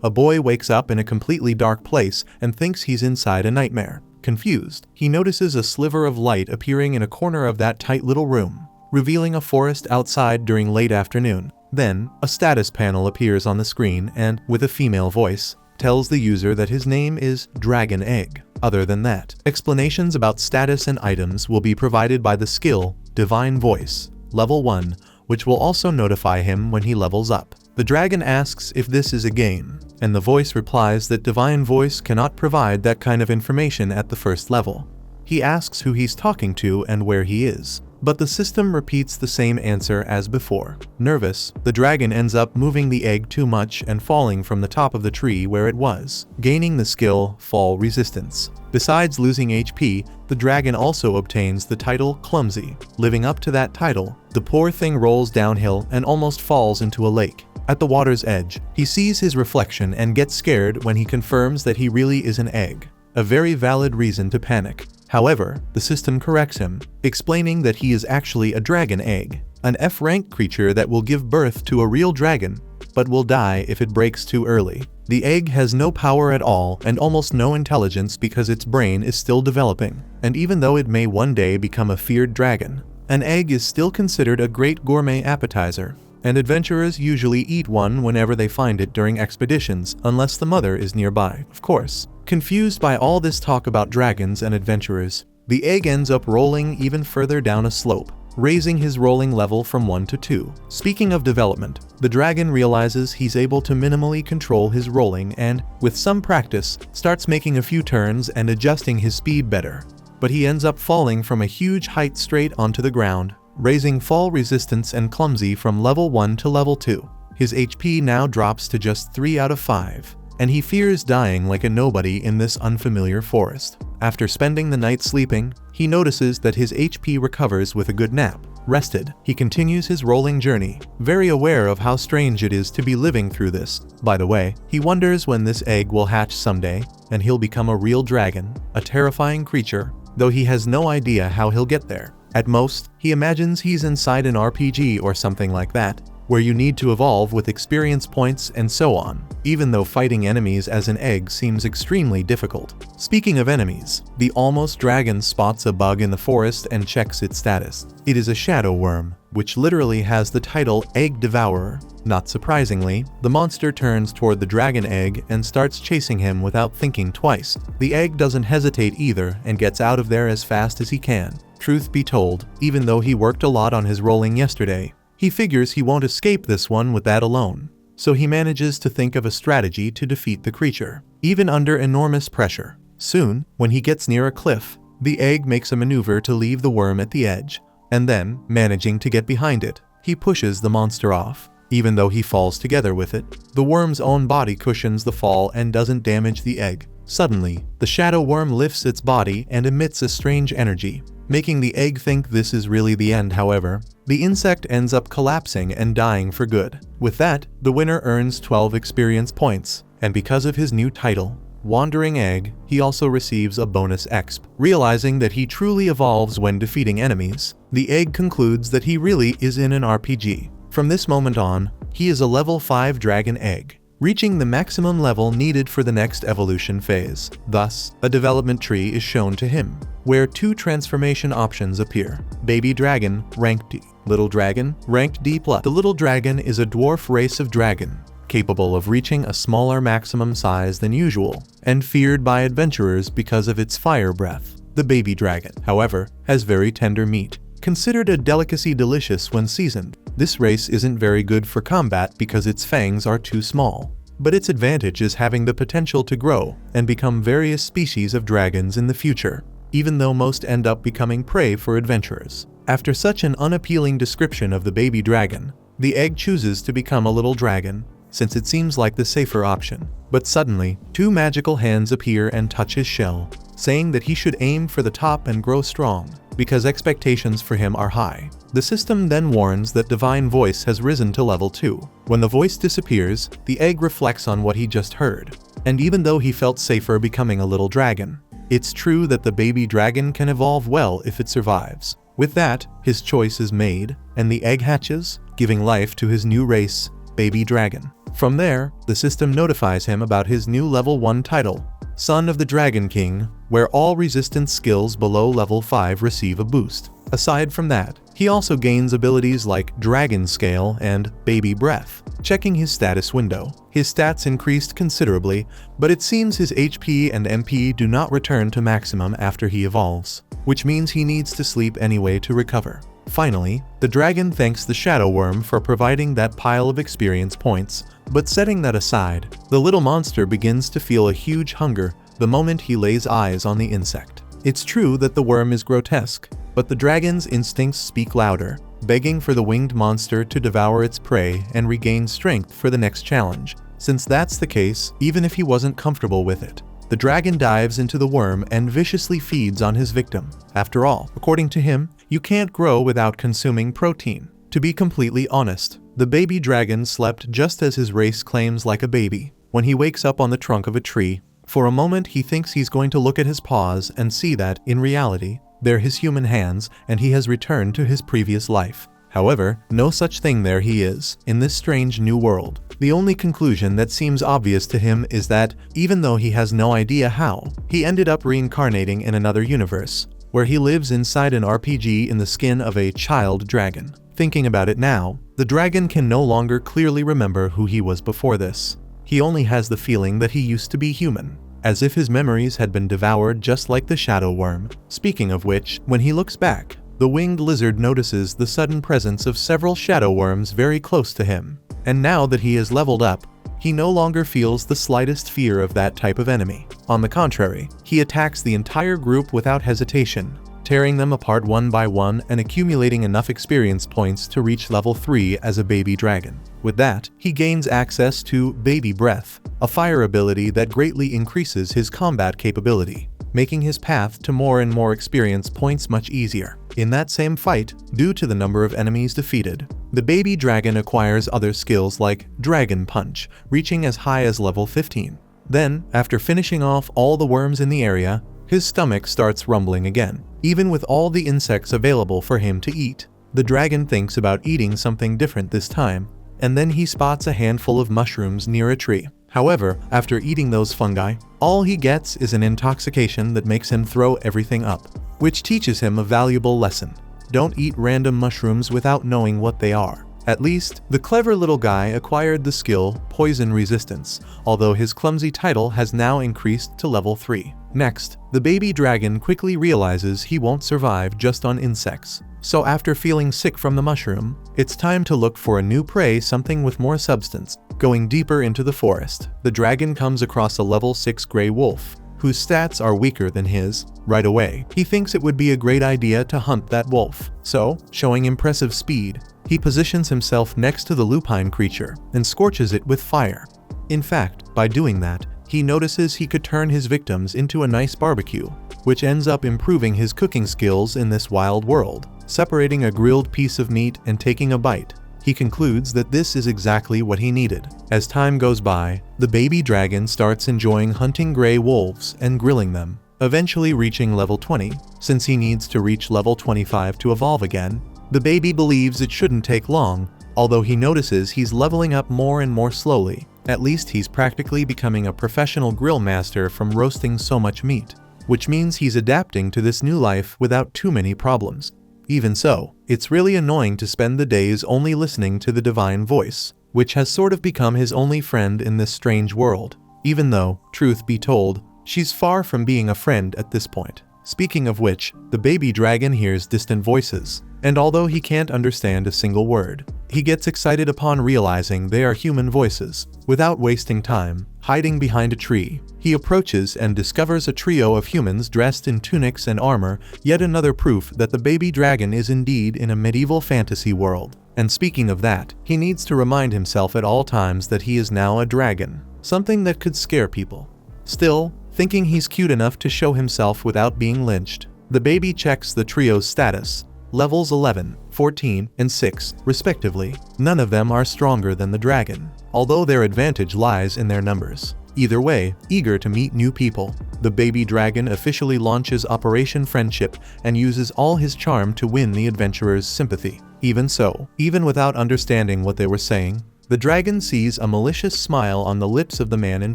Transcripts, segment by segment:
A boy wakes up in a completely dark place and thinks he's inside a nightmare. Confused, he notices a sliver of light appearing in a corner of that tight little room, revealing a forest outside during late afternoon. Then, a status panel appears on the screen and, with a female voice, tells the user that his name is Dragon Egg. Other than that, explanations about status and items will be provided by the skill Divine Voice, level 1, which will also notify him when he levels up. The dragon asks if this is a game, and the voice replies that Divine Voice cannot provide that kind of information at the first level. He asks who he's talking to and where he is, but the system repeats the same answer as before. Nervous, the dragon ends up moving the egg too much and falling from the top of the tree where it was, gaining the skill Fall Resistance. Besides losing HP, the dragon also obtains the title Clumsy. Living up to that title, the poor thing rolls downhill and almost falls into a lake. At the water's edge, he sees his reflection and gets scared when he confirms that he really is an egg. A very valid reason to panic. However, the system corrects him, explaining that he is actually a dragon egg, an F-rank creature that will give birth to a real dragon, but will die if it breaks too early. The egg has no power at all and almost no intelligence because its brain is still developing, and even though it may one day become a feared dragon, an egg is still considered a great gourmet appetizer, and adventurers usually eat one whenever they find it during expeditions, unless the mother is nearby, of course. Confused by all this talk about dragons and adventurers, the egg ends up rolling even further down a slope, raising his rolling level from 1 to 2. Speaking of development, the dragon realizes he's able to minimally control his rolling and, with some practice, starts making a few turns and adjusting his speed better. But he ends up falling from a huge height straight onto the ground, raising Fall Resistance and Clumsy from level 1 to level 2. His HP now drops to just 3 out of 5. And he fears dying like a nobody in this unfamiliar forest. After spending the night sleeping, he notices that his HP recovers with a good nap. Rested, he continues his rolling journey, very aware of how strange it is to be living through this. By the way, he wonders when this egg will hatch someday, and he'll become a real dragon, a terrifying creature, though he has no idea how he'll get there. At most, he imagines he's inside an RPG or something like that, where you need to evolve with experience points and so on, even though fighting enemies as an egg seems extremely difficult. Speaking of enemies, the almost dragon spots a bug in the forest and checks its status. It is a shadow worm, which literally has the title Egg Devourer. Not surprisingly, the monster turns toward the dragon egg and starts chasing him without thinking twice. The egg doesn't hesitate either and gets out of there as fast as he can. Truth be told, even though he worked a lot on his rolling yesterday, he figures he won't escape this one with that alone, so he manages to think of a strategy to defeat the creature, even under enormous pressure. Soon, when he gets near a cliff, the egg makes a maneuver to leave the worm at the edge, and then, managing to get behind it, he pushes the monster off. Even though he falls together with it, the worm's own body cushions the fall and doesn't damage the egg. Suddenly, the shadow worm lifts its body and emits a strange energy, making the egg think this is really the end. However, the insect ends up collapsing and dying for good. With that, the winner earns 12 experience points, and because of his new title, Wandering Egg, he also receives a bonus exp. Realizing that he truly evolves when defeating enemies, the egg concludes that he really is in an RPG. From this moment on, he is a level 5 dragon egg, reaching the maximum level needed for the next evolution phase. Thus, a development tree is shown to him, where 2 transformation options appear. Baby Dragon, Rank D. Little Dragon, Rank D+. The Little Dragon is a dwarf race of dragon, capable of reaching a smaller maximum size than usual, and feared by adventurers because of its fire breath. The Baby Dragon, however, has very tender meat, considered a delicacy delicious when seasoned. This race isn't very good for combat because its fangs are too small, but its advantage is having the potential to grow and become various species of dragons in the future, even though most end up becoming prey for adventurers. After such an unappealing description of the baby dragon, the egg chooses to become a little dragon, since it seems like the safer option. But suddenly, 2 magical hands appear and touch his shell, saying that he should aim for the top and grow strong, because expectations for him are high. The system then warns that Divine Voice has risen to level 2. When the voice disappears, the egg reflects on what he just heard, and even though he felt safer becoming a little dragon, it's true that the baby dragon can evolve well if it survives. With that, his choice is made, and the egg hatches, giving life to his new race, Baby Dragon. From there, the system notifies him about his new level 1 title, Son of the Dragon King, where all resistance skills below level 5 receive a boost. Aside from that, he also gains abilities like Dragon Scale and Baby Breath. Checking his status window, his stats increased considerably, but it seems his HP and MP do not return to maximum after he evolves, which means he needs to sleep anyway to recover. Finally, the dragon thanks the Shadow Worm for providing that pile of experience points, but setting that aside, the little monster begins to feel a huge hunger the moment he lays eyes on the insect. It's true that the worm is grotesque, but the dragon's instincts speak louder, begging for the winged monster to devour its prey and regain strength for the next challenge. Since that's the case, even if he wasn't comfortable with it, the dragon dives into the worm and viciously feeds on his victim. After all, according to him, you can't grow without consuming protein. To be completely honest, the baby dragon slept just as his race claims, like a baby. When he wakes up on the trunk of a tree, for a moment he thinks he's going to look at his paws and see that, in reality, they're his human hands and he has returned to his previous life. However, no such thing. There he is, in this strange new world. The only conclusion that seems obvious to him is that, even though he has no idea how, he ended up reincarnating in another universe, where he lives inside an RPG in the skin of a child dragon. Thinking about it now, the dragon can no longer clearly remember who he was before this. He only has the feeling that he used to be human, as if his memories had been devoured just like the Shadow Worm. Speaking of which, when he looks back, the winged lizard notices the sudden presence of several shadow worms very close to him. And now that he is leveled up, he no longer feels the slightest fear of that type of enemy. On the contrary, he attacks the entire group without hesitation, tearing them apart one by one and accumulating enough experience points to reach level 3 as a baby dragon. With that, he gains access to Baby Breath, a fire ability that greatly increases his combat capability, making his path to more and more experience points much easier. In that same fight, due to the number of enemies defeated, the baby dragon acquires other skills like Dragon Punch, reaching as high as level 15. Then, after finishing off all the worms in the area, his stomach starts rumbling again. Even with all the insects available for him to eat, the dragon thinks about eating something different this time, and then he spots a handful of mushrooms near a tree. However, after eating those fungi, all he gets is an intoxication that makes him throw everything up, which teaches him a valuable lesson. Don't eat random mushrooms without knowing what they are. At least, the clever little guy acquired the skill Poison Resistance, although his clumsy title has now increased to level 3. Next, the baby dragon quickly realizes he won't survive just on insects. So after feeling sick from the mushroom, it's time to look for a new prey, something with more substance. Going deeper into the forest, the dragon comes across a level 6 gray wolf, whose stats are weaker than his. Right away, he thinks it would be a great idea to hunt that wolf. So, showing impressive speed, he positions himself next to the lupine creature and scorches it with fire. In fact, by doing that, he notices he could turn his victims into a nice barbecue, which ends up improving his cooking skills in this wild world. Separating a grilled piece of meat and taking a bite, he concludes that this is exactly what he needed. As time goes by, the baby dragon starts enjoying hunting gray wolves and grilling them, eventually reaching level 20. Since he needs to reach level 25 to evolve again, the baby believes it shouldn't take long, although he notices he's leveling up more and more slowly. At least he's practically becoming a professional grill master from roasting so much meat, which means he's adapting to this new life without too many problems. Even so, it's really annoying to spend the days only listening to the divine voice, which has sort of become his only friend in this strange world, even though, truth be told, she's far from being a friend at this point. Speaking of which, the baby dragon hears distant voices, and although he can't understand a single word, he gets excited upon realizing they are human voices. Without wasting time, hiding behind a tree, he approaches and discovers a trio of humans dressed in tunics and armor, yet another proof that the baby dragon is indeed in a medieval fantasy world. And speaking of that, he needs to remind himself at all times that he is now a dragon, something that could scare people. Still, thinking he's cute enough to show himself without being lynched, the baby checks the trio's status. Levels 11, 14, and 6, respectively. None of them are stronger than the dragon, although their advantage lies in their numbers. Either way, eager to meet new people, the baby dragon officially launches Operation Friendship and uses all his charm to win the adventurers' sympathy. Even so, even without understanding what they were saying, The dragon sees a malicious smile on the lips of the man in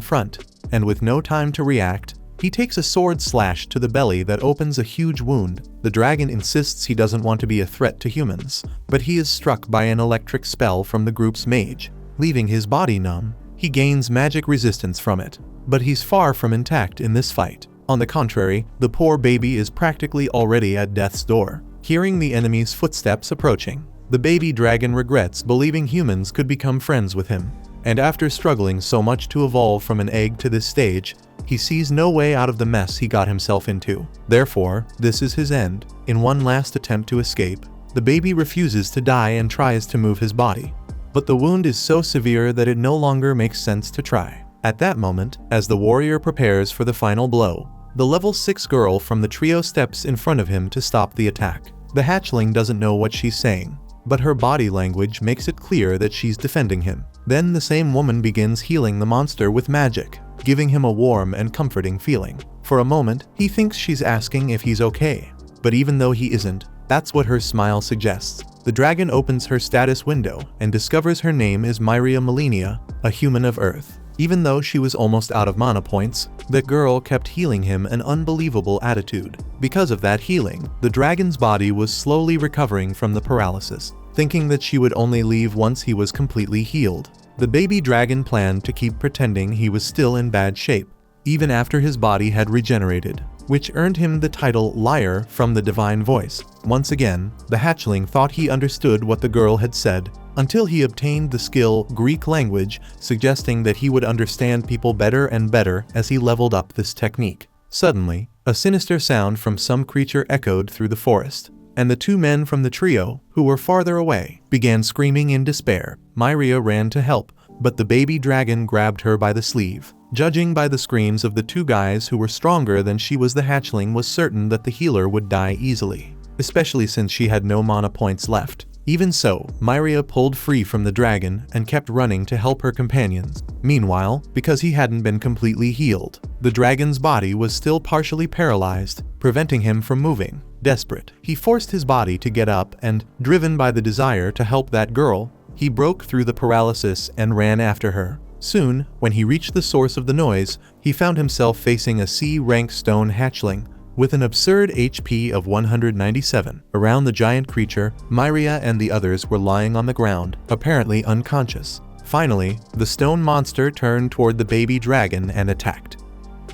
front, and with no time to react, he takes a sword slash to the belly that opens a huge wound. The dragon insists he doesn't want to be a threat to humans, but he is struck by an electric spell from the group's mage, leaving his body numb. He gains magic resistance from it, but he's far from intact in this fight. On the contrary, the poor baby is practically already at death's door, hearing the enemy's footsteps approaching. The baby dragon regrets believing humans could become friends with him, and after struggling so much to evolve from an egg to this stage, he sees no way out of the mess he got himself into. Therefore, this is his end. In one last attempt to escape, the baby refuses to die and tries to move his body. But the wound is so severe that it no longer makes sense to try. At that moment, as the warrior prepares for the final blow, the level 6 girl from the trio steps in front of him to stop the attack. The hatchling doesn't know what she's saying, but her body language makes it clear that she's defending him. Then the same woman begins healing the monster with magic, giving him a warm and comforting feeling. For a moment, he thinks she's asking if he's okay, but even though he isn't, that's what her smile suggests. The dragon opens her status window and discovers her name is Myria Melania, a human of Earth. Even though she was almost out of mana points, the girl kept healing him an unbelievable attitude. Because of that healing, the dragon's body was slowly recovering from the paralysis, thinking that she would only leave once he was completely healed. The baby dragon planned to keep pretending he was still in bad shape, even after his body had regenerated, which earned him the title Liar from the Divine Voice. Once again, the hatchling thought he understood what the girl had said, until he obtained the skill Greek language, suggesting that he would understand people better and better as he leveled up this technique. Suddenly, a sinister sound from some creature echoed through the forest, and the two men from the trio, who were farther away, began screaming in despair. Myria ran to help, but the baby dragon grabbed her by the sleeve. Judging by the screams of the two guys who were stronger than she was, the hatchling was certain that the healer would die easily, especially since she had no mana points left. Even so, Myria pulled free from the dragon and kept running to help her companions. Meanwhile, because he hadn't been completely healed, the dragon's body was still partially paralyzed, preventing him from moving. Desperate, he forced his body to get up and, driven by the desire to help that girl, he broke through the paralysis and ran after her. Soon, when he reached the source of the noise, he found himself facing a C-rank stone hatchling with an absurd HP of 197. Around the giant creature, Myria and the others were lying on the ground, apparently unconscious. Finally, the stone monster turned toward the baby dragon and attacked.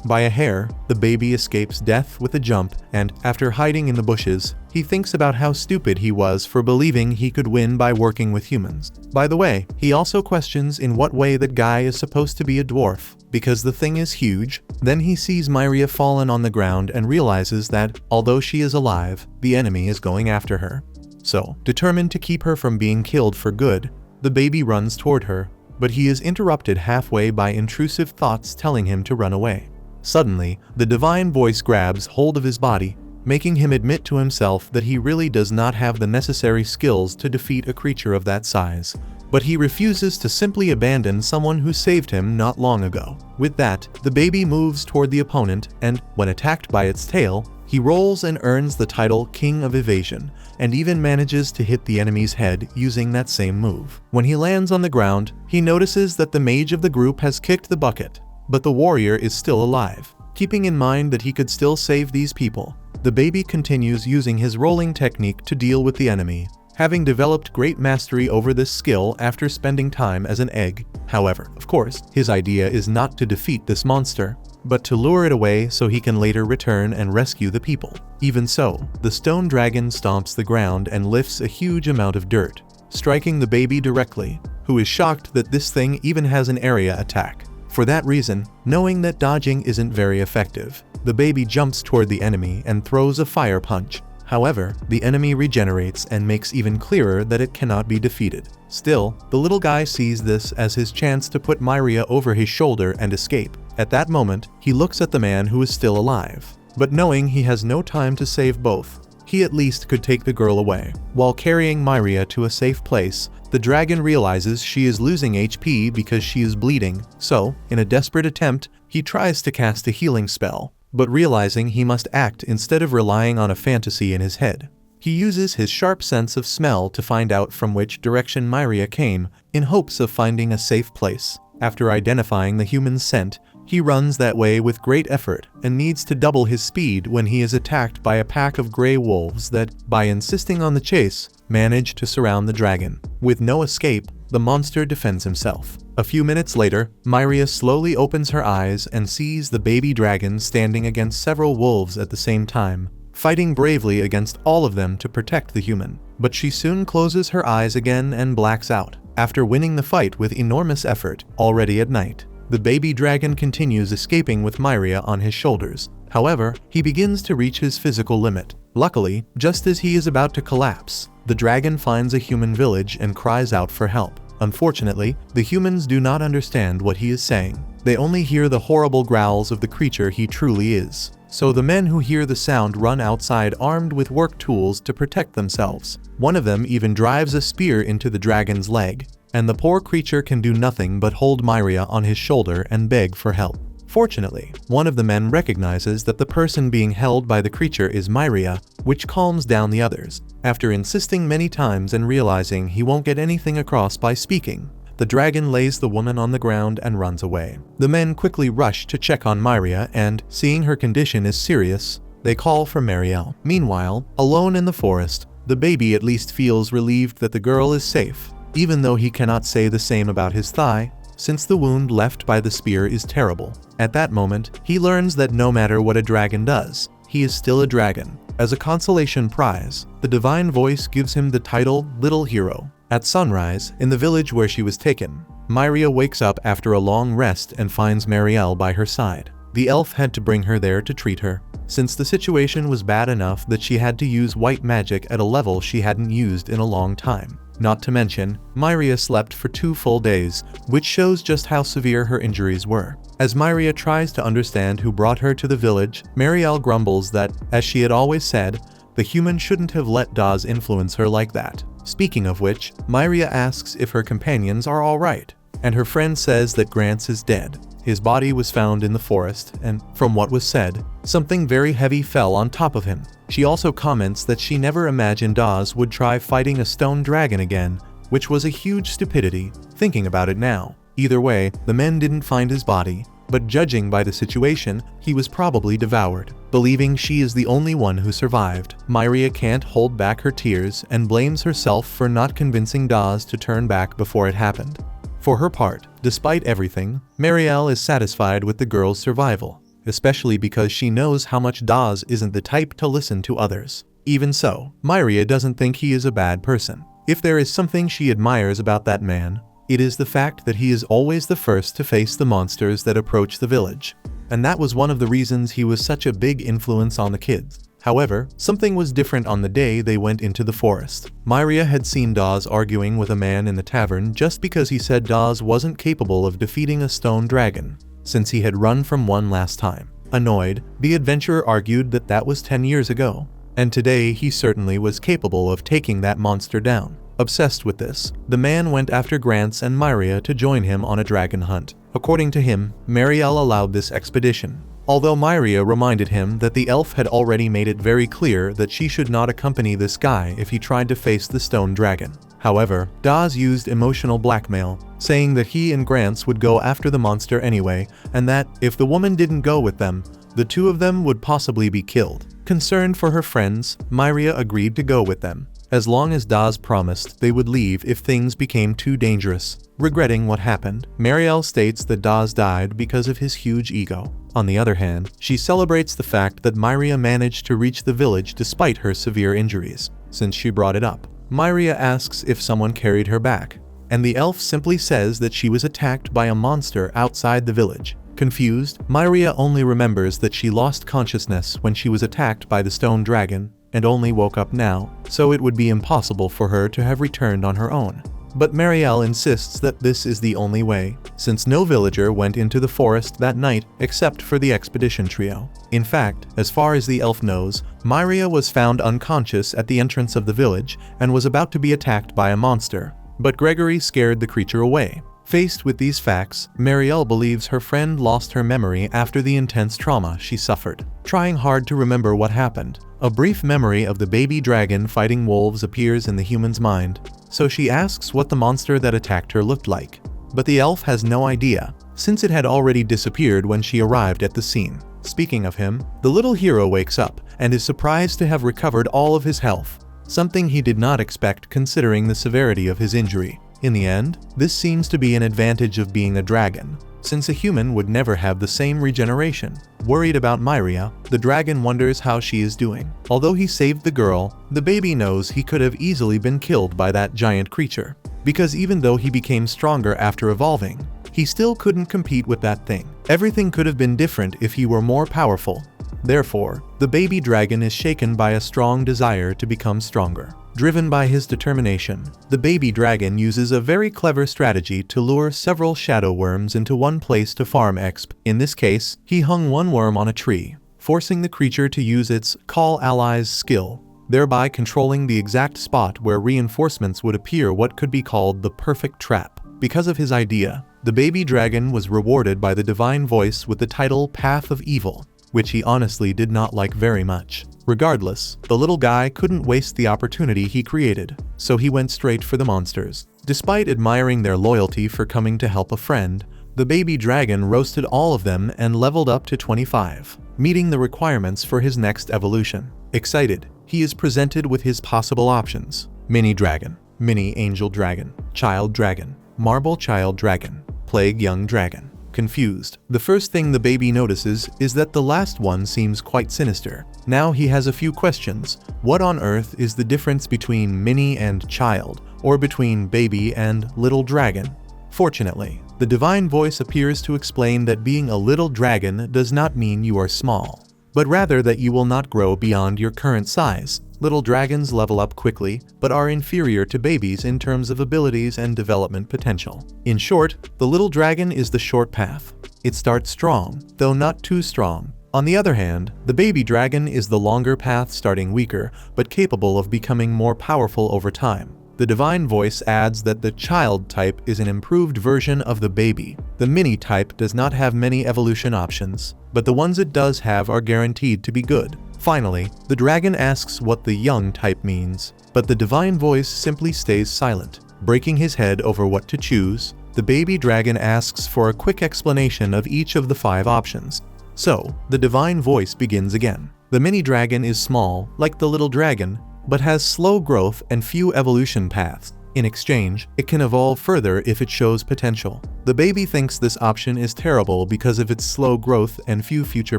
By a hair, the baby escapes death with a jump, and, after hiding in the bushes, he thinks about how stupid he was for believing he could win by working with humans. By the way, he also questions in what way that guy is supposed to be a dwarf, because the thing is huge. Then he sees Myria fallen on the ground and realizes that, although she is alive, the enemy is going after her. So, determined to keep her from being killed for good, the baby runs toward her, but he is interrupted halfway by intrusive thoughts telling him to run away. Suddenly, the divine voice grabs hold of his body, making him admit to himself that he really does not have the necessary skills to defeat a creature of that size. But he refuses to simply abandon someone who saved him not long ago. With that, the baby moves toward the opponent and, when attacked by its tail, he rolls and earns the title King of Evasion, and even manages to hit the enemy's head using that same move. When he lands on the ground, he notices that the mage of the group has kicked the bucket, but the warrior is still alive. Keeping in mind that he could still save these people, the baby continues using his rolling technique to deal with the enemy, having developed great mastery over this skill after spending time as an egg. However, of course, his idea is not to defeat this monster, but to lure it away so he can later return and rescue the people. Even so, the stone dragon stomps the ground and lifts a huge amount of dirt, striking the baby directly, who is shocked that this thing even has an area attack. For that reason, knowing that dodging isn't very effective, the baby jumps toward the enemy and throws a fire punch. However, the enemy regenerates and makes even clearer that it cannot be defeated. Still, the little guy sees this as his chance to put Myria over his shoulder and escape. At that moment, he looks at the man who is still alive, but knowing he has no time to save both, he at least could take the girl away. While carrying Myria to a safe place, the dragon realizes she is losing HP because she is bleeding, so, in a desperate attempt, he tries to cast a healing spell, but realizing he must act instead of relying on a fantasy in his head, He uses his sharp sense of smell to find out from which direction Myria came, in hopes of finding a safe place. After identifying the human's scent, he runs that way with great effort and needs to double his speed when he is attacked by a pack of gray wolves that, by insisting on the chase, manage to surround the dragon. With no escape, the monster defends himself. A few minutes later, Myria slowly opens her eyes and sees the baby dragon standing against several wolves at the same time, fighting bravely against all of them to protect the human. But she soon closes her eyes again and blacks out, after winning the fight with enormous effort, already at night. The baby dragon continues escaping with Myria on his shoulders. However, he begins to reach his physical limit. Luckily, just as he is about to collapse, the dragon finds a human village and cries out for help. Unfortunately, the humans do not understand what he is saying. They only hear the horrible growls of the creature he truly is. So the men who hear the sound run outside armed with work tools to protect themselves. One of them even drives a spear into the dragon's leg, and the poor creature can do nothing but hold Myria on his shoulder and beg for help. Fortunately, one of the men recognizes that the person being held by the creature is Myria, which calms down the others. After insisting many times and realizing he won't get anything across by speaking, the dragon lays the woman on the ground and runs away. The men quickly rush to check on Myria and, seeing her condition is serious, they call for Marielle. Meanwhile, alone in the forest, the baby at least feels relieved that the girl is safe, even though he cannot say the same about his thigh, since the wound left by the spear is terrible. At that moment, he learns that no matter what a dragon does, he is still a dragon. As a consolation prize, the divine voice gives him the title Little Hero. At sunrise, in the village where she was taken, Myria wakes up after a long rest and finds Marielle by her side. The elf had to bring her there to treat her, since the situation was bad enough that she had to use white magic at a level she hadn't used in a long time. Not to mention, Myria slept for 2 full days, which shows just how severe her injuries were. As Myria tries to understand who brought her to the village, Marielle grumbles that, as she had always said, the human shouldn't have let Daz influence her like that. Speaking of which, Myria asks if her companions are alright, and her friend says that Grants is dead. His body was found in the forest, and, from what was said, something very heavy fell on top of him. She also comments that she never imagined Daz would try fighting a stone dragon again, which was a huge stupidity, thinking about it now. Either way, the men didn't find his body, but judging by the situation, he was probably devoured. Believing she is the only one who survived, Myria can't hold back her tears and blames herself for not convincing Daz to turn back before it happened. For her part, despite everything, Marielle is satisfied with the girl's survival, especially because she knows how much Daz isn't the type to listen to others. Even so, Myria doesn't think he is a bad person. If there is something she admires about that man, it is the fact that he is always the first to face the monsters that approach the village. And that was one of the reasons he was such a big influence on the kids. However, something was different on the day they went into the forest. Myria had seen Daz arguing with a man in the tavern just because he said Daz wasn't capable of defeating a stone dragon, since he had run from one last time. Annoyed, the adventurer argued that that was 10 years ago, and today he certainly was capable of taking that monster down. Obsessed with this, the man went after Grants and Myria to join him on a dragon hunt. According to him, Marielle allowed this expedition, although Myria reminded him that the elf had already made it very clear that she should not accompany this guy if he tried to face the stone dragon. However, Daz used emotional blackmail, saying that he and Grants would go after the monster anyway, and that, if the woman didn't go with them, the two of them would possibly be killed. Concerned for her friends, Myria agreed to go with them, as long as Daz promised they would leave if things became too dangerous. Regretting what happened, Marielle states that Daz died because of his huge ego. On the other hand, she celebrates the fact that Myria managed to reach the village despite her severe injuries. Since she brought it up, Myria asks if someone carried her back, and the elf simply says that she was attacked by a monster outside the village. Confused, Myria only remembers that she lost consciousness when she was attacked by the stone dragon, and only woke up now, so it would be impossible for her to have returned on her own. But Marielle insists that this is the only way, since no villager went into the forest that night except for the expedition trio. In fact, as far as the elf knows, Myria was found unconscious at the entrance of the village and was about to be attacked by a monster, but Gregory scared the creature away. Faced with these facts, Marielle believes her friend lost her memory after the intense trauma she suffered. Trying hard to remember what happened, A brief memory of the baby dragon fighting wolves appears in the human's mind, so she asks what the monster that attacked her looked like. But the elf has no idea, since it had already disappeared when she arrived at the scene. Speaking of him, the little hero wakes up and is surprised to have recovered all of his health, something he did not expect considering the severity of his injury. In the end, this seems to be an advantage of being a dragon, since a human would never have the same regeneration. Worried about Myria, the dragon wonders how she is doing. Although he saved the girl, the baby knows he could have easily been killed by that giant creature, because even though he became stronger after evolving, he still couldn't compete with that thing. Everything could have been different if he were more powerful. Therefore, the baby dragon is shaken by a strong desire to become stronger. Driven by his determination, the baby dragon uses a very clever strategy to lure several shadow worms into one place to farm exp. In this case, he hung one worm on a tree, forcing the creature to use its Call Allies skill, thereby controlling the exact spot where reinforcements would appear, what could be called the perfect trap. Because of his idea, the baby dragon was rewarded by the divine voice with the title Path of Evil, which he honestly did not like very much. Regardless, the little guy couldn't waste the opportunity he created, so he went straight for the monsters. Despite admiring their loyalty for coming to help a friend, the baby dragon roasted all of them and leveled up to 25, meeting the requirements for his next evolution. Excited, he is presented with his possible options: Mini Dragon, Mini Angel Dragon, Child Dragon, Marble Child Dragon, Plague Young Dragon. Confused, the first thing the baby notices is that the last one seems quite sinister. Now he has a few questions. What on earth is the difference between mini and child, or between baby and little dragon? Fortunately, the divine voice appears to explain that being a little dragon does not mean you are small, but rather that you will not grow beyond your current size. Little dragons level up quickly, but are inferior to babies in terms of abilities and development potential. In short, the little dragon is the short path. It starts strong, though not too strong. On the other hand, the baby dragon is the longer path, starting weaker, but capable of becoming more powerful over time. The divine voice adds that the child type is an improved version of the baby. The mini type does not have many evolution options, but the ones it does have are guaranteed to be good. Finally, the dragon asks what the young type means, but the divine voice simply stays silent. Breaking his head over what to choose, the baby dragon asks for a quick explanation of each of the 5 options. So, the divine voice begins again. The mini dragon is small, like the little dragon, but has slow growth and few evolution paths. In exchange, it can evolve further if it shows potential. The baby thinks this option is terrible because of its slow growth and few future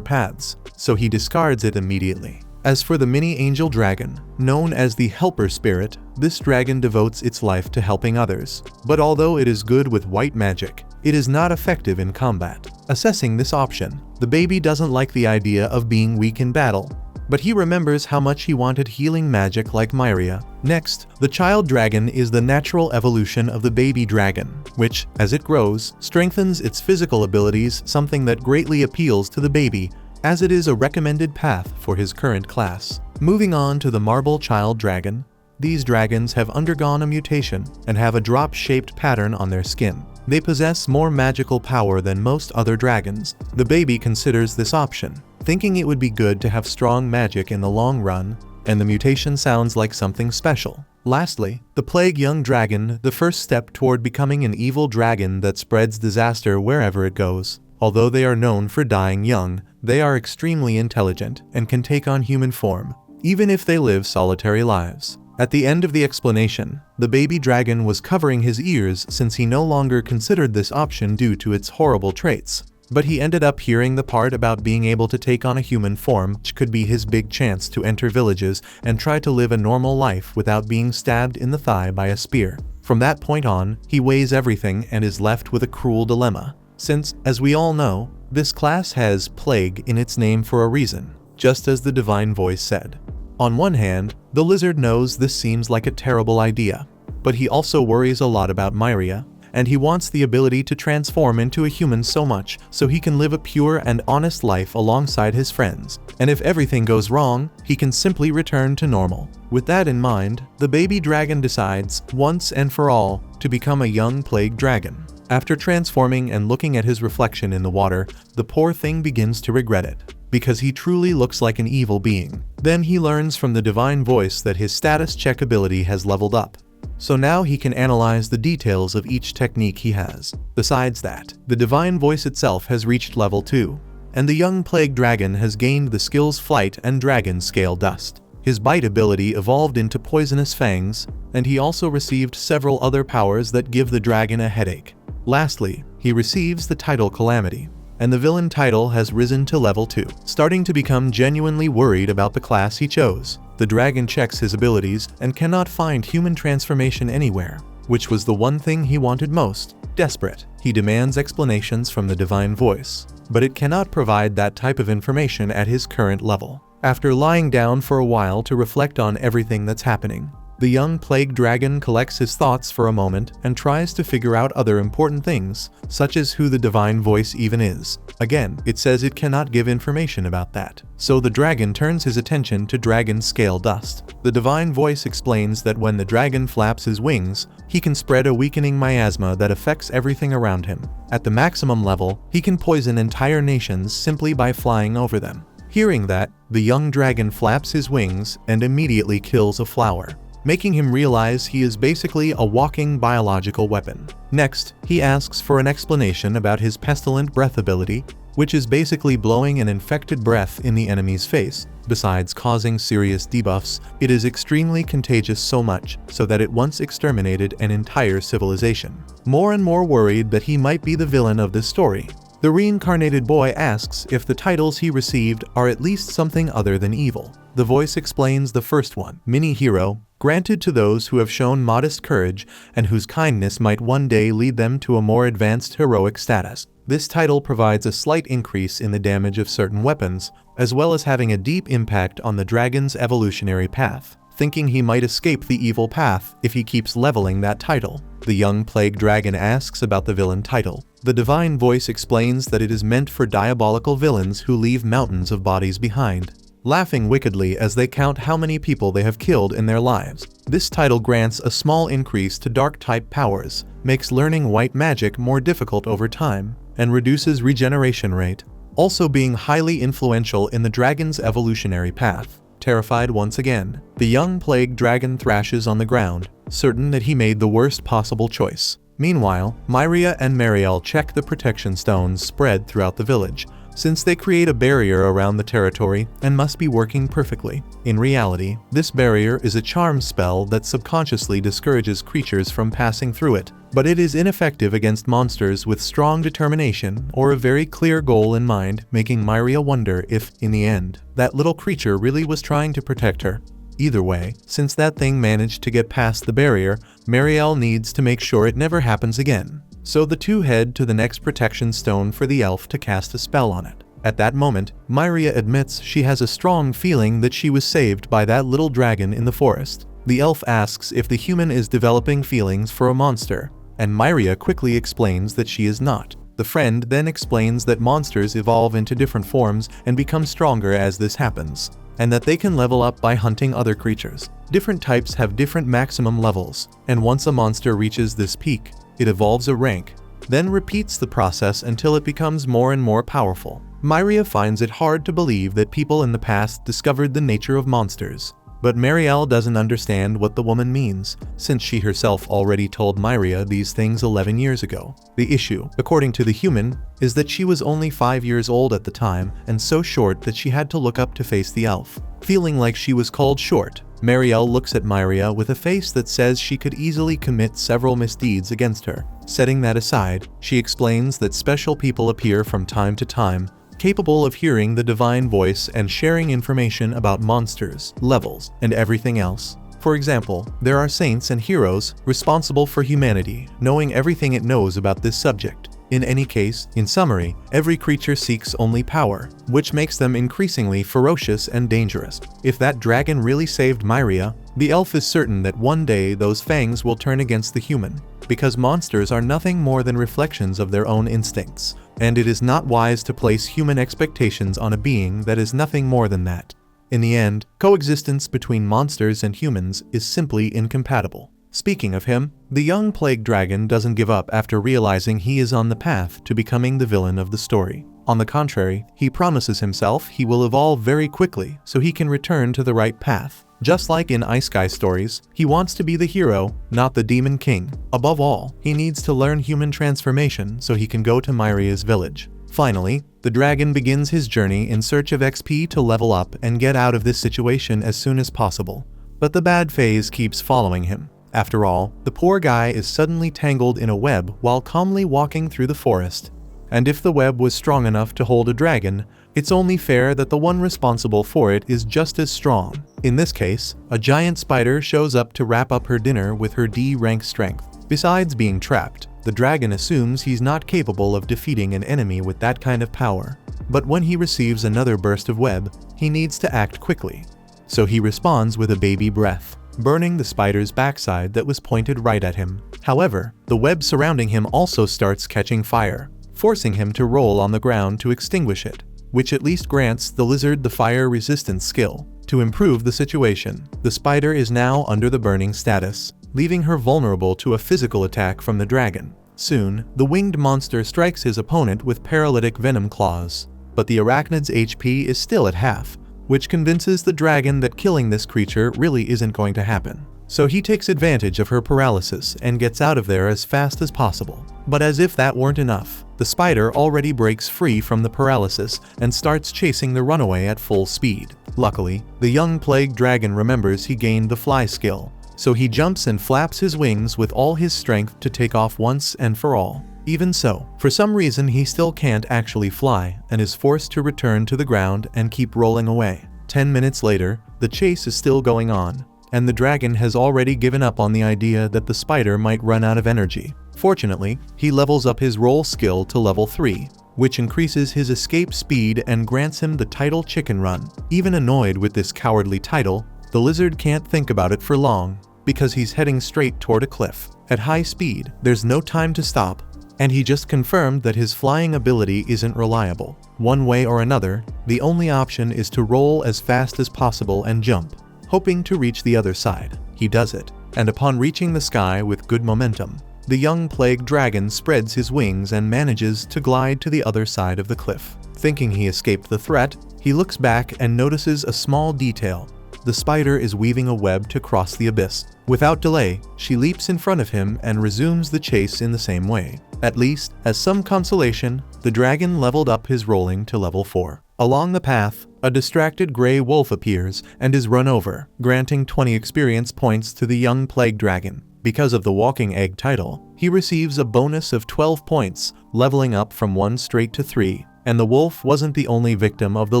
paths, so he discards it immediately. As for the mini angel dragon, known as the helper spirit, this dragon devotes its life to helping others. But although it is good with white magic, it is not effective in combat. Assessing this option, the baby doesn't like the idea of being weak in battle, but he remembers how much he wanted healing magic like Myria. Next, the child dragon is the natural evolution of the baby dragon, which, as it grows, strengthens its physical abilities, something that greatly appeals to the baby, as it is a recommended path for his current class. Moving on to the marble child dragon, these dragons have undergone a mutation and have a drop-shaped pattern on their skin. They possess more magical power than most other dragons. The baby considers this option, thinking it would be good to have strong magic in the long run, and the mutation sounds like something special. Lastly, the plague young dragon, the first step toward becoming an evil dragon that spreads disaster wherever it goes. Although they are known for dying young, they are extremely intelligent and can take on human form, even if they live solitary lives. At the end of the explanation, the baby dragon was covering his ears since he no longer considered this option due to its horrible traits. But he ended up hearing the part about being able to take on a human form, which could be his big chance to enter villages and try to live a normal life without being stabbed in the thigh by a spear. From that point on, he weighs everything and is left with a cruel dilemma, since, as we all know, this class has plague in its name for a reason, just as the divine voice said. On one hand, the lizard knows this seems like a terrible idea, but he also worries a lot about Myria, and he wants the ability to transform into a human so much so he can live a pure and honest life alongside his friends, and if everything goes wrong, he can simply return to normal. With that in mind, the baby dragon decides, once and for all, to become a young plague dragon. After transforming and looking at his reflection in the water, the poor thing begins to regret it. because he truly looks like an evil being. Then he learns from the divine voice that his status check ability has leveled up. So now he can analyze the details of each technique he has. Besides that, the divine voice itself has reached level 2. And the young plague dragon has gained the skills Flight and Dragon Scale Dust. His bite ability evolved into poisonous fangs, and he also received several other powers that give the dragon a headache. Lastly, he receives the title Calamity, and the villain title has risen to level 2. Starting to become genuinely worried about the class he chose, the dragon checks his abilities and cannot find human transformation anywhere, which was the one thing he wanted most. Desperate, he demands explanations from the divine voice, but it cannot provide that type of information at his current level. After lying down for a while to reflect on everything that's happening, the young plague dragon collects his thoughts for a moment and tries to figure out other important things, such as who the divine voice even is. Again, it says it cannot give information about that. So the dragon turns his attention to Dragon Scale Dust. The divine voice explains that when the dragon flaps his wings, he can spread a weakening miasma that affects everything around him. At the maximum level, he can poison entire nations simply by flying over them. Hearing that, the young dragon flaps his wings and immediately kills a flower, making him realize he is basically a walking biological weapon. Next, he asks for an explanation about his pestilent breath ability, which is basically blowing an infected breath in the enemy's face. Besides causing serious debuffs, it is extremely contagious, so much so that it once exterminated an entire civilization. More and more worried that he might be the villain of this story, the reincarnated boy asks if the titles he received are at least something other than evil. The voice explains the first one, Mini Hero, granted to those who have shown modest courage and whose kindness might one day lead them to a more advanced heroic status. This title provides a slight increase in the damage of certain weapons, as well as having a deep impact on the dragon's evolutionary path, thinking he might escape the evil path if he keeps leveling that title. The young plague dragon asks about the villain title. The divine voice explains that it is meant for diabolical villains who leave mountains of bodies behind, laughing wickedly as they count how many people they have killed in their lives. This title grants a small increase to dark-type powers, makes learning white magic more difficult over time, and reduces regeneration rate, also being highly influential in the dragon's evolutionary path. Terrified once again, the young plague dragon thrashes on the ground, certain that he made the worst possible choice. Meanwhile, Myria and Mariel check the protection stones spread throughout the village, since they create a barrier around the territory and must be working perfectly. In reality, this barrier is a charm spell that subconsciously discourages creatures from passing through it, but it is ineffective against monsters with strong determination or a very clear goal in mind, making Myria wonder if, in the end, that little creature really was trying to protect her. Either way, since that thing managed to get past the barrier, Mariel needs to make sure it never happens again. So the two head to the next protection stone for the elf to cast a spell on it. At that moment, Myria admits she has a strong feeling that she was saved by that little dragon in the forest. The elf asks if the human is developing feelings for a monster, and Myria quickly explains that she is not. The friend then explains that monsters evolve into different forms and become stronger as this happens, and that they can level up by hunting other creatures. Different types have different maximum levels, and once a monster reaches this peak, it evolves a rank, then repeats the process until it becomes more and more powerful. Myria finds it hard to believe that people in the past discovered the nature of monsters, but Mariel doesn't understand what the woman means, since she herself already told Myria these things 11 years ago. The issue, according to the human, is that she was only 5 years old at the time and so short that she had to look up to face the elf. Feeling like she was called short, Mariel looks at Myria with a face that says she could easily commit several misdeeds against her. Setting that aside, she explains that special people appear from time to time, capable of hearing the divine voice and sharing information about monsters, levels, and everything else. For example, there are saints and heroes responsible for humanity, knowing everything it knows about this subject. In any case, in summary, every creature seeks only power, which makes them increasingly ferocious and dangerous. If that dragon really saved Myria, the elf is certain that one day those fangs will turn against the human, because monsters are nothing more than reflections of their own instincts, and it is not wise to place human expectations on a being that is nothing more than that. In the end, coexistence between monsters and humans is simply incompatible. Speaking of him, the young plague dragon doesn't give up after realizing he is on the path to becoming the villain of the story. On the contrary, he promises himself he will evolve very quickly so he can return to the right path. Just like in Ice Sky stories, he wants to be the hero, not the demon king. Above all, he needs to learn human transformation so he can go to Myria's village. Finally, the dragon begins his journey in search of XP to level up and get out of this situation as soon as possible. But the bad phase keeps following him. After all, the poor guy is suddenly tangled in a web while calmly walking through the forest. And if the web was strong enough to hold a dragon, it's only fair that the one responsible for it is just as strong. In this case, a giant spider shows up to wrap up her dinner with her D-rank strength. Besides being trapped, the dragon assumes he's not capable of defeating an enemy with that kind of power. But when he receives another burst of web, he needs to act quickly. So he responds with a baby breath, burning the spider's backside that was pointed right at him. However, the web surrounding him also starts catching fire, forcing him to roll on the ground to extinguish it, which at least grants the lizard the fire resistance skill. To improve the situation, the spider is now under the burning status, leaving her vulnerable to a physical attack from the dragon. Soon, the winged monster strikes his opponent with paralytic venom claws, but the arachnid's HP is still at half, which convinces the dragon that killing this creature really isn't going to happen. So he takes advantage of her paralysis and gets out of there as fast as possible. But as if that weren't enough, the spider already breaks free from the paralysis and starts chasing the runaway at full speed. Luckily, the young plague dragon remembers he gained the fly skill, so he jumps and flaps his wings with all his strength to take off once and for all. Even so, for some reason he still can't actually fly and is forced to return to the ground and keep rolling away. 10 minutes later, the chase is still going on, and the dragon has already given up on the idea that the spider might run out of energy. Fortunately, he levels up his roll skill to level 3, which increases his escape speed and grants him the title Chicken Run. Even annoyed with this cowardly title, the lizard can't think about it for long, because he's heading straight toward a cliff. At high speed, there's no time to stop, and he just confirmed that his flying ability isn't reliable. One way or another, the only option is to roll as fast as possible and jump, hoping to reach the other side. He does it, and upon reaching the sky with good momentum, the young plague dragon spreads his wings and manages to glide to the other side of the cliff. Thinking he escaped the threat, he looks back and notices a small detail. The spider is weaving a web to cross the abyss. Without delay, she leaps in front of him and resumes the chase in the same way. At least, as some consolation, the dragon leveled up his rolling to level 4. Along the path, a distracted gray wolf appears and is run over, granting 20 experience points to the young plague dragon. Because of the walking egg title, he receives a bonus of 12 points, leveling up from 1 straight to 3, and the wolf wasn't the only victim of the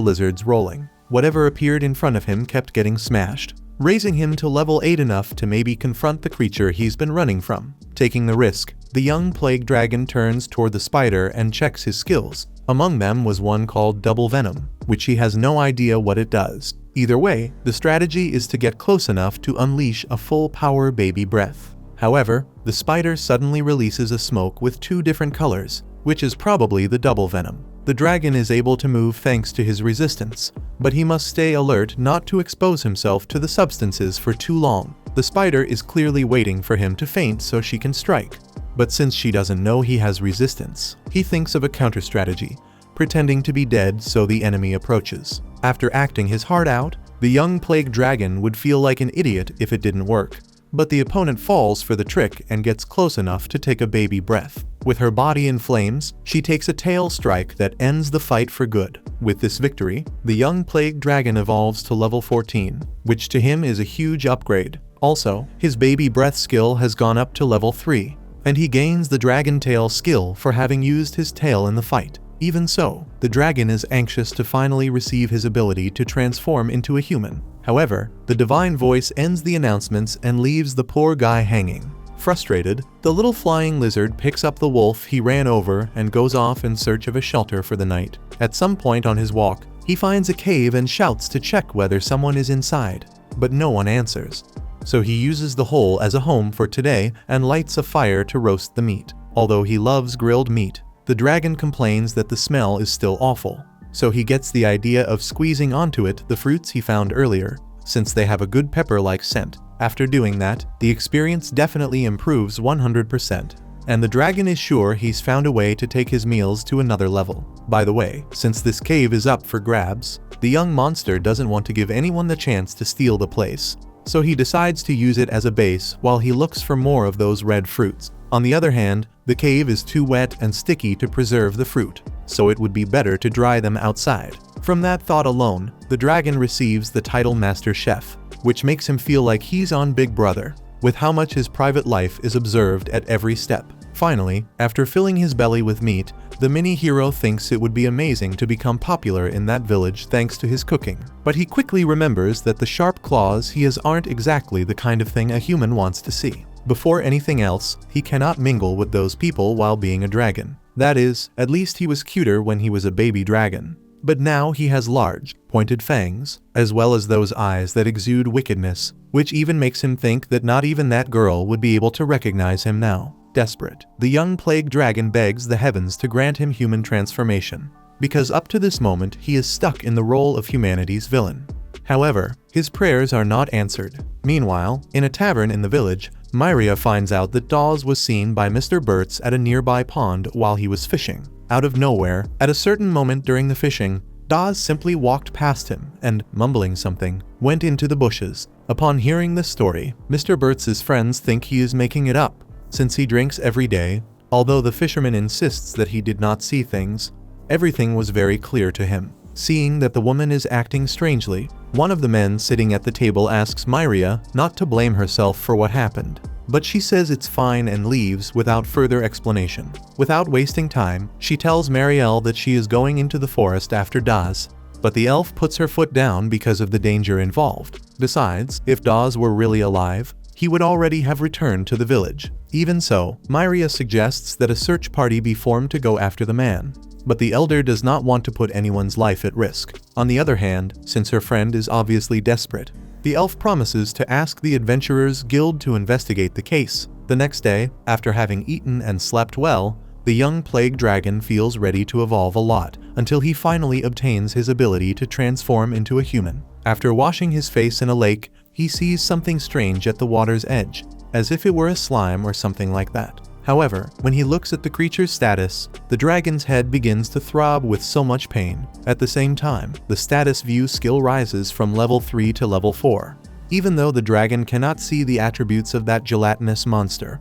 lizard's rolling. Whatever appeared in front of him kept getting smashed, raising him to level 8 enough to maybe confront the creature he's been running from. Taking the risk, the young plague dragon turns toward the spider and checks his skills. Among them was one called Double Venom, which he has no idea what it does. Either way, the strategy is to get close enough to unleash a full power baby breath. However, the spider suddenly releases a smoke with 2 different colors, which is probably the Double Venom. The dragon is able to move thanks to his resistance, but he must stay alert not to expose himself to the substances for too long. The spider is clearly waiting for him to faint so she can strike. But since she doesn't know he has resistance, he thinks of a counter-strategy, pretending to be dead so the enemy approaches. After acting his heart out, the young plague dragon would feel like an idiot if it didn't work. But the opponent falls for the trick and gets close enough to take a baby breath. With her body in flames, she takes a tail strike that ends the fight for good. With this victory, the young plague dragon evolves to level 14, which to him is a huge upgrade. Also, his baby breath skill has gone up to level 3, and he gains the dragon tail skill for having used his tail in the fight. Even so, the dragon is anxious to finally receive his ability to transform into a human. However, the divine voice ends the announcements and leaves the poor guy hanging. Frustrated, the little flying lizard picks up the wolf he ran over and goes off in search of a shelter for the night. At some point on his walk, he finds a cave and shouts to check whether someone is inside, but no one answers. So he uses the hole as a home for today and lights a fire to roast the meat. Although he loves grilled meat, the dragon complains that the smell is still awful. So he gets the idea of squeezing onto it the fruits he found earlier, since they have a good pepper-like scent. After doing that, the experience definitely improves 100%. and the dragon is sure he's found a way to take his meals to another level. By the way, since this cave is up for grabs, the young monster doesn't want to give anyone the chance to steal the place, so he decides to use it as a base while he looks for more of those red fruits. On the other hand, the cave is too wet and sticky to preserve the fruit, so it would be better to dry them outside. From that thought alone, the dragon receives the title Master Chef, which makes him feel like he's on Big Brother, with how much his private life is observed at every step. Finally, after filling his belly with meat, the mini-hero thinks it would be amazing to become popular in that village thanks to his cooking. But he quickly remembers that the sharp claws he has aren't exactly the kind of thing a human wants to see. Before anything else, he cannot mingle with those people while being a dragon. That is, at least he was cuter when he was a baby dragon. But now he has large, pointed fangs, as well as those eyes that exude wickedness, which even makes him think that not even that girl would be able to recognize him now. Desperate, the young plague dragon begs the heavens to grant him human transformation, because up to this moment he is stuck in the role of humanity's villain. However, his prayers are not answered. Meanwhile, in a tavern in the village, Myria finds out that Dawes was seen by Mr. Burt's at a nearby pond while he was fishing. Out of nowhere, at a certain moment during the fishing, Dawes simply walked past him and, mumbling something, went into the bushes. Upon hearing this story, Mr. Burt's friends think he is making it up, since he drinks every day. Although the fisherman insists that he did not see things, everything was very clear to him. Seeing that the woman is acting strangely, one of the men sitting at the table asks Myria not to blame herself for what happened, but she says it's fine and leaves without further explanation. Without wasting time, she tells Marielle that she is going into the forest after Dawes, but the elf puts her foot down because of the danger involved. Besides, if Dawes were really alive, he would already have returned to the village. Even so, Myria suggests that a search party be formed to go after the man, but the elder does not want to put anyone's life at risk. On the other hand, since her friend is obviously desperate, the elf promises to ask the Adventurers Guild to investigate the case. The next day, after having eaten and slept well, the young plague dragon feels ready to evolve a lot, until he finally obtains his ability to transform into a human. After washing his face in a lake, he sees something strange at the water's edge, as if it were a slime or something like that. However, when he looks at the creature's status, the dragon's head begins to throb with so much pain. At the same time, the status view skill rises from level 3 to level 4, even though the dragon cannot see the attributes of that gelatinous monster.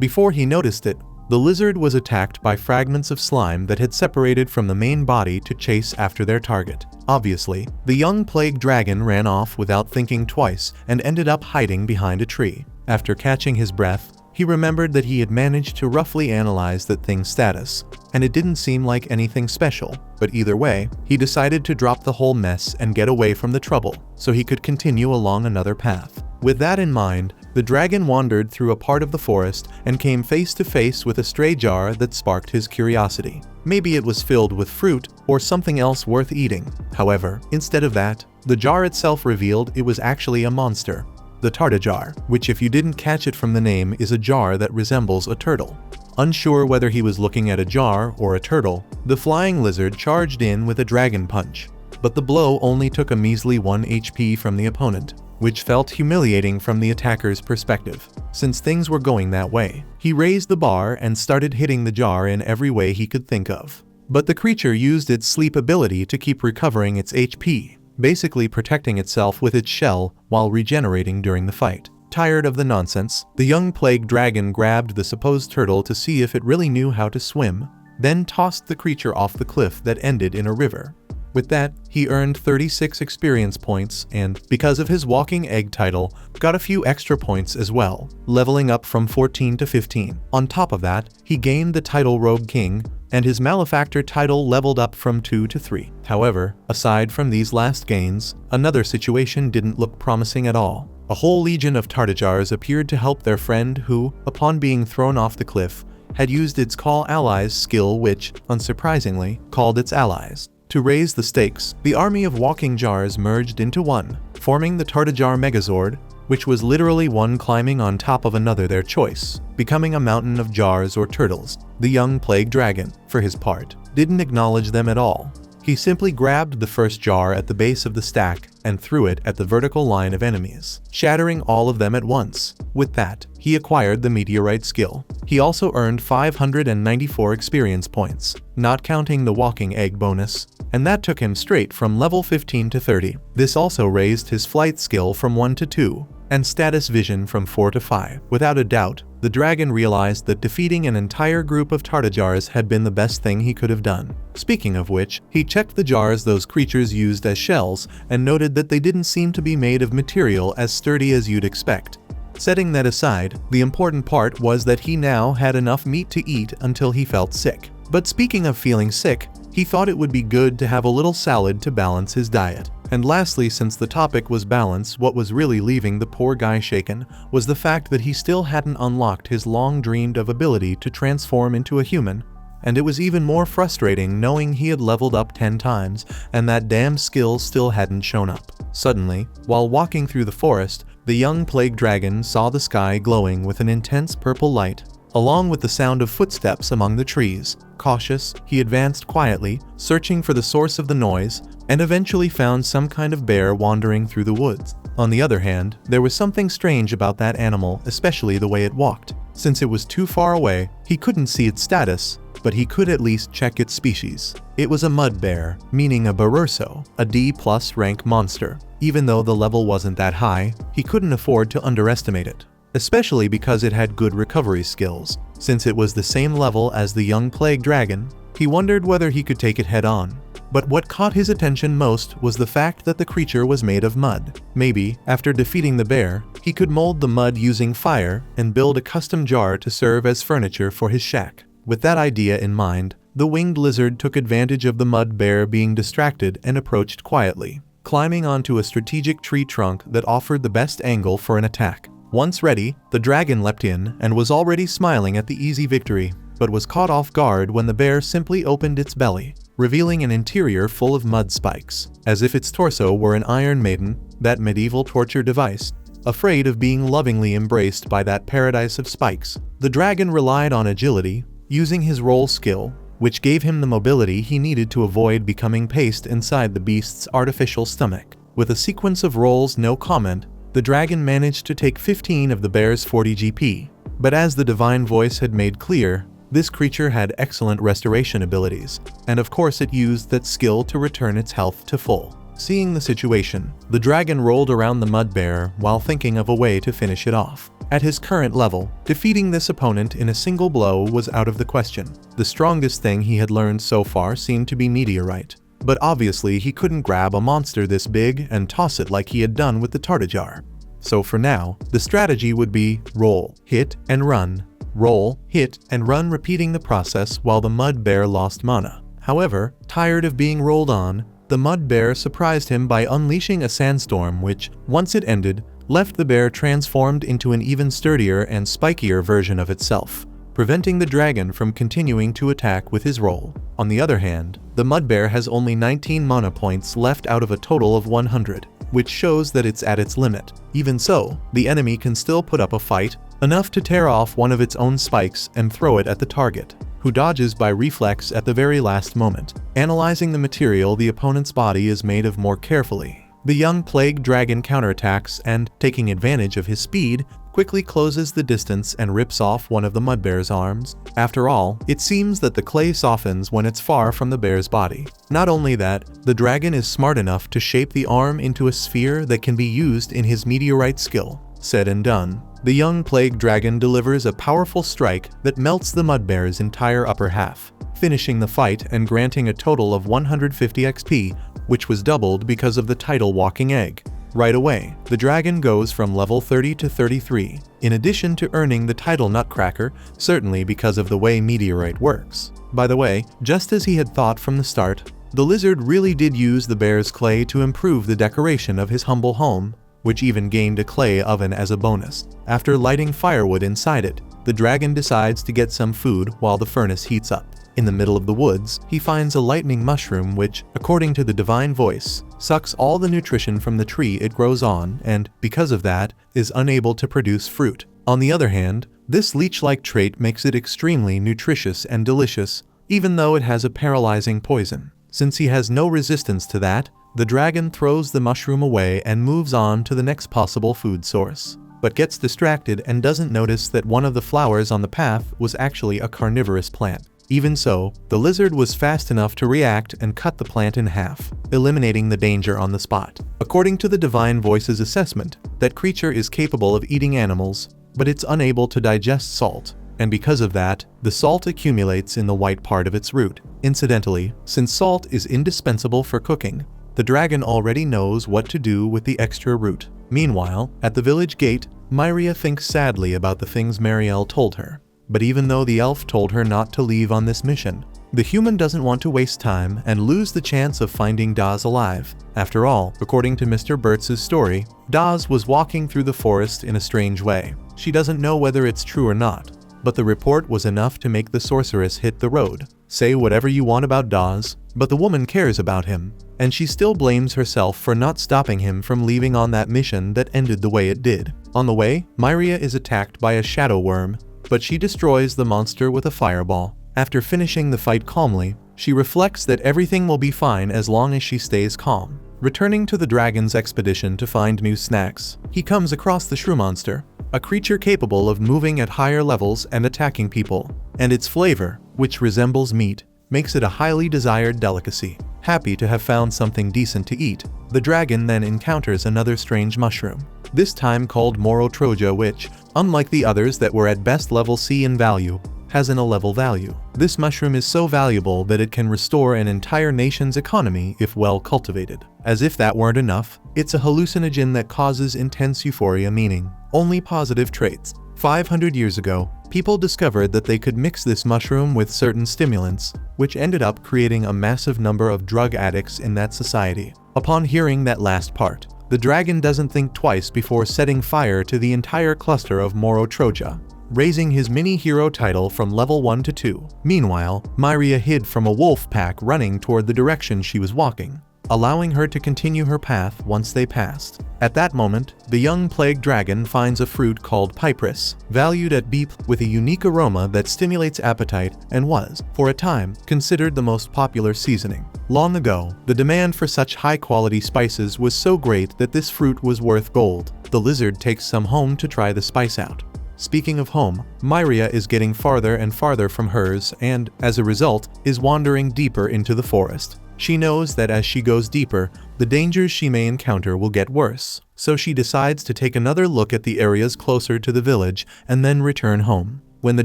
Before he noticed it, the lizard was attacked by fragments of slime that had separated from the main body to chase after their target. Obviously, the young plague dragon ran off without thinking twice and ended up hiding behind a tree. After catching his breath, he remembered that he had managed to roughly analyze that thing's status, and it didn't seem like anything special, but either way, he decided to drop the whole mess and get away from the trouble, so he could continue along another path. With that in mind, the dragon wandered through a part of the forest and came face to face with a stray jar that sparked his curiosity. Maybe it was filled with fruit or something else worth eating. However, instead of that, the jar itself revealed it was actually a monster. The Tartajar, which if you didn't catch it from the name is a jar that resembles a turtle. Unsure whether he was looking at a jar or a turtle, the flying lizard charged in with a dragon punch, but the blow only took a measly 1 HP from the opponent, which felt humiliating from the attacker's perspective. Since things were going that way, he raised the bar and started hitting the jar in every way he could think of. But the creature used its sleep ability to keep recovering its HP, basically protecting itself with its shell while regenerating during the fight. Tired of the nonsense, the young plague dragon grabbed the supposed turtle to see if it really knew how to swim, then tossed the creature off the cliff that ended in a river. With that, he earned 36 experience points and, because of his walking egg title, got a few extra points as well, leveling up from 14 to 15. On top of that, he gained the title Rogue King, and his Malefactor title leveled up from 2 to 3. However, aside from these last gains, another situation didn't look promising at all. A whole legion of Tartajars appeared to help their friend who, upon being thrown off the cliff, had used its Call Allies skill which, unsurprisingly, called its allies. To raise the stakes, the army of walking jars merged into one, forming the Tartajar Megazord, which was literally one climbing on top of another their choice, becoming a mountain of jars or turtles. The young plague dragon, for his part, didn't acknowledge them at all. He simply grabbed the first jar at the base of the stack and threw it at the vertical line of enemies, shattering all of them at once. With that, he acquired the meteorite skill. He also earned 594 experience points, not counting the walking egg bonus, and that took him straight from level 15 to 30. This also raised his flight skill from 1 to 2, and status vision from 4 to 5. Without a doubt, the dragon realized that defeating an entire group of Tartajars had been the best thing he could have done. Speaking of which, he checked the jars those creatures used as shells and noted that they didn't seem to be made of material as sturdy as you'd expect. Setting that aside, the important part was that he now had enough meat to eat until he felt sick. But speaking of feeling sick, he thought it would be good to have a little salad to balance his diet. And lastly, since the topic was balance, what was really leaving the poor guy shaken was the fact that he still hadn't unlocked his long-dreamed-of ability to transform into a human. And it was even more frustrating knowing he had leveled up 10 times and that damn skill still hadn't shown up. Suddenly, while walking through the forest, the young plague dragon saw the sky glowing with an intense purple light, along with the sound of footsteps among the trees. Cautious, he advanced quietly, searching for the source of the noise, and eventually found some kind of bear wandering through the woods. On the other hand, there was something strange about that animal, especially the way it walked. Since it was too far away, he couldn't see its status, but he could at least check its species. It was a mud bear, meaning a Barurso, a D+ rank monster. Even though the level wasn't that high, he couldn't afford to underestimate it, especially because it had good recovery skills. Since it was the same level as the young plague dragon, he wondered whether he could take it head-on. But what caught his attention most was the fact that the creature was made of mud. Maybe, after defeating the bear, he could mold the mud using fire and build a custom jar to serve as furniture for his shack. With that idea in mind, the winged lizard took advantage of the mud bear being distracted and approached quietly, climbing onto a strategic tree trunk that offered the best angle for an attack. Once ready, the dragon leapt in and was already smiling at the easy victory, but was caught off guard when the bear simply opened its belly, revealing an interior full of mud spikes, as if its torso were an Iron Maiden, that medieval torture device. Afraid of being lovingly embraced by that paradise of spikes, the dragon relied on agility, using his roll skill, which gave him the mobility he needed to avoid becoming paste inside the beast's artificial stomach. With a sequence of rolls no comment, the dragon managed to take 15 of the bear's 40 GP. But as the divine voice had made clear, this creature had excellent restoration abilities, and of course it used that skill to return its health to full. Seeing the situation, the dragon rolled around the mud bear while thinking of a way to finish it off. At his current level, defeating this opponent in a single blow was out of the question. The strongest thing he had learned so far seemed to be meteorite, but obviously he couldn't grab a monster this big and toss it like he had done with the Tartajar. So for now, the strategy would be roll, hit, and run. Roll, hit, and run, repeating the process while the mud bear lost mana. However, tired of being rolled on, the mud bear surprised him by unleashing a sandstorm which, once it ended, left the bear transformed into an even sturdier and spikier version of itself, preventing the dragon from continuing to attack with his roll. On the other hand, the mud bear has only 19 mana points left out of a total of 100, which shows that it's at its limit. Even so, the enemy can still put up a fight, enough to tear off one of its own spikes and throw it at the target, who dodges by reflex at the very last moment. Analyzing the material the opponent's body is made of more carefully, the young plague dragon counterattacks and, taking advantage of his speed, quickly closes the distance and rips off one of the mud bear's arms. After all, it seems that the clay softens when it's far from the bear's body. Not only that, the dragon is smart enough to shape the arm into a sphere that can be used in his meteorite skill. Said and done, the young plague dragon delivers a powerful strike that melts the mud bear's entire upper half, finishing the fight and granting a total of 150 XP, which was doubled because of the title walking egg. Right away, the dragon goes from level 30 to 33, in addition to earning the title Nutcracker, certainly because of the way meteorite works. By the way, just as he had thought from the start, the lizard really did use the bear's clay to improve the decoration of his humble home, which even gained a clay oven as a bonus. After lighting firewood inside it, the dragon decides to get some food while the furnace heats up. In the middle of the woods, he finds a lightning mushroom which, according to the divine voice, sucks all the nutrition from the tree it grows on and, because of that, is unable to produce fruit. On the other hand, this leech-like trait makes it extremely nutritious and delicious, even though it has a paralyzing poison. Since he has no resistance to that, The dragon throws the mushroom away and moves on to the next possible food source, but gets distracted and doesn't notice that one of the flowers on the path was actually a carnivorous plant. Even so, the lizard was fast enough to react and cut the plant in half, eliminating the danger on the spot. According to the Divine Voice's assessment, that creature is capable of eating animals, but it's unable to digest salt, and because of that, the salt accumulates in the white part of its root. Incidentally, since salt is indispensable for cooking, the dragon already knows what to do with the extra root. Meanwhile, at the village gate, Myria thinks sadly about the things Marielle told her. But even though the elf told her not to leave on this mission, the human doesn't want to waste time and lose the chance of finding Daz alive. After all, according to Mr. Burtz's story, Daz was walking through the forest in a strange way. She doesn't know whether it's true or not, but the report was enough to make the sorceress hit the road. Say whatever you want about Daz, but the woman cares about him, and she still blames herself for not stopping him from leaving on that mission that ended the way it did. On the way, Myria is attacked by a shadow worm, but she destroys the monster with a fireball. After finishing the fight calmly, she reflects that everything will be fine as long as she stays calm. Returning to the dragon's expedition to find new snacks, he comes across the shrew monster, a creature capable of moving at higher levels and attacking people, and its flavor, which resembles meat, makes it a highly desired delicacy. Happy to have found something decent to eat, the dragon then encounters another strange mushroom, this time called Moro Troja, which, unlike the others that were at best level C in value, has an A-level value. This mushroom is so valuable that it can restore an entire nation's economy if well cultivated. As if that weren't enough, it's a hallucinogen that causes intense euphoria, meaning only positive traits. 500 years ago, people discovered that they could mix this mushroom with certain stimulants, which ended up creating a massive number of drug addicts in that society. Upon hearing that last part, the dragon doesn't think twice before setting fire to the entire cluster of Moro Troja, raising his mini-hero title from level 1 to 2. Meanwhile, Myria hid from a wolf pack running toward the direction she was walking, allowing her to continue her path once they passed. At that moment, the young plague dragon finds a fruit called Piperus, valued at beep, with a unique aroma that stimulates appetite and was, for a time, considered the most popular seasoning. Long ago, the demand for such high-quality spices was so great that this fruit was worth gold. The lizard takes some home to try the spice out. Speaking of home, Myria is getting farther and farther from hers and, as a result, is wandering deeper into the forest. She knows that as she goes deeper, the dangers she may encounter will get worse, so she decides to take another look at the areas closer to the village and then return home. When the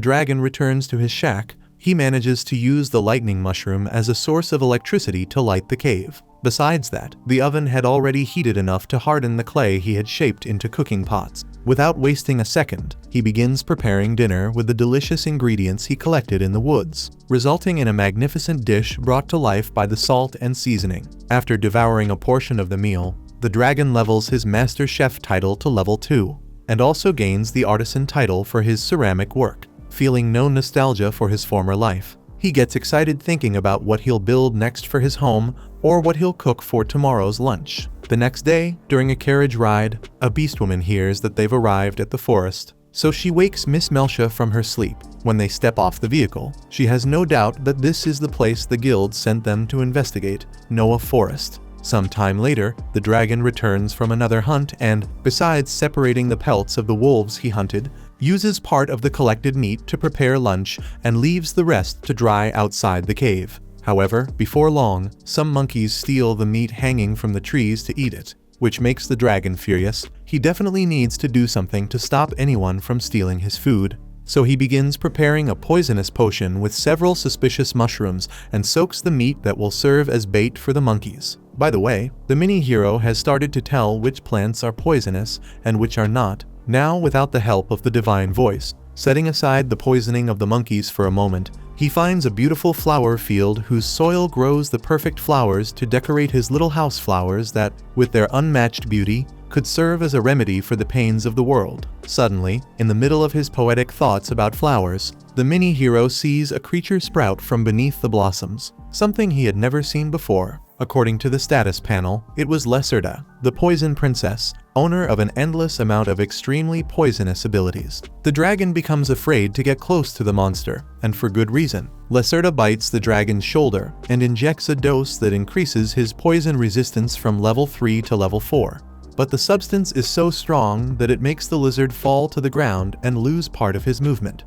dragon returns to his shack, he manages to use the lightning mushroom as a source of electricity to light the cave. Besides that, the oven had already heated enough to harden the clay he had shaped into cooking pots. Without wasting a second, he begins preparing dinner with the delicious ingredients he collected in the woods, resulting in a magnificent dish brought to life by the salt and seasoning. After devouring a portion of the meal, the dragon levels his Master Chef title to level 2, and also gains the Artisan title for his ceramic work. Feeling no nostalgia for his former life, he gets excited thinking about what he'll build next for his home or what he'll cook for tomorrow's lunch. The next day, during a carriage ride, a beastwoman hears that they've arrived at the forest, so she wakes Miss Melcia from her sleep. When they step off the vehicle, she has no doubt that this is the place the guild sent them to investigate, Noah Forest. Some time later, the dragon returns from another hunt and, besides separating the pelts of the wolves he hunted, uses part of the collected meat to prepare lunch and leaves the rest to dry outside the cave. However, before long, some monkeys steal the meat hanging from the trees to eat it, which makes the dragon furious. He definitely needs to do something to stop anyone from stealing his food. So he begins preparing a poisonous potion with several suspicious mushrooms and soaks the meat that will serve as bait for the monkeys. By the way, the mini-hero has started to tell which plants are poisonous and which are not, now without the help of the Divine Voice. Setting aside the poisoning of the monkeys for a moment, he finds a beautiful flower field whose soil grows the perfect flowers to decorate his little house flowers that, with their unmatched beauty, could serve as a remedy for the pains of the world. Suddenly, in the middle of his poetic thoughts about flowers, the mini-hero sees a creature sprout from beneath the blossoms, something he had never seen before. According to the status panel, it was Leserda, the poison princess, owner of an endless amount of extremely poisonous abilities. The dragon becomes afraid to get close to the monster, and for good reason. Lacerda bites the dragon's shoulder and injects a dose that increases his poison resistance from level 3 to level 4. But the substance is so strong that it makes the lizard fall to the ground and lose part of his movement.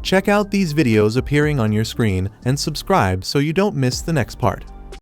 Check out these videos appearing on your screen and subscribe so you don't miss the next part.